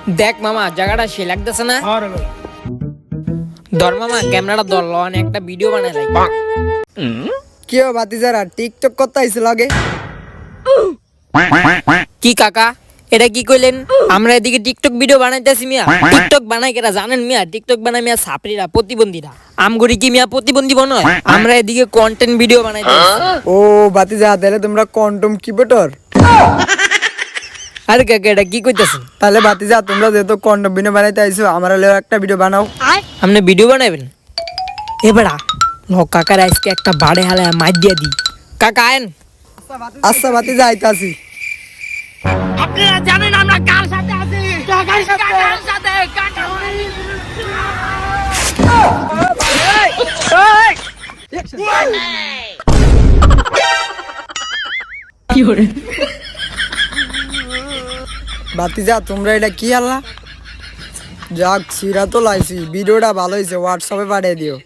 দেখ মামা জায়গাটা সে লাগতেছে না? ধর মামা ক্যামেরাটা ধর লন একটা ভিডিও বানাই লাই। কি ও ভাতিজারা টিকটক করতে আইছিল আগে? কি কাকা এটা কি কইলেন? আমরা এদিকে টিকটক ভিডিও বানাইতেছি মিয়া। টিকটক বানাই কেরা জানেন মিয়া? টিকটক বানাই মিয়া ছাপড়িরা, প্রতিবন্ধীরা। আমগরি কি মিয়া প্রতিবন্ধী বনয়? আমরা এদিকে কন্টেন্ট ভিডিও বানাইতেছি। ও ভাতিজা তাহলে তোমরা কন্ডম কিপেটর? আরে কাকা এটা কি কইতাছেন? তাহলে ভাতিজা তোমরা যেহেতু কন্ডম ভিডিও বানাইতে আইছো আমার হলেও একটা ভিডিও বানাও। আপনি ভিডিও বানাবেন? এবারা ল কাকার আজকে একটা বাড়ে হালে মার দিয়া দি। কাকা আয়েন। আচ্ছা ভাতিজা আইতাছি। আপনারা জানেন আমরা কার সাথে আছি? কাকার সাথে। কাকার সাথে কাকা। কি করে? ভাতিজা তোমরা এটা কি আল্লাহ? যাক সিরা তো লাইছি, ভিডিওটা ভালো হয়েছে, হোয়াটসঅ্যাপে পাঠিয়ে দিও।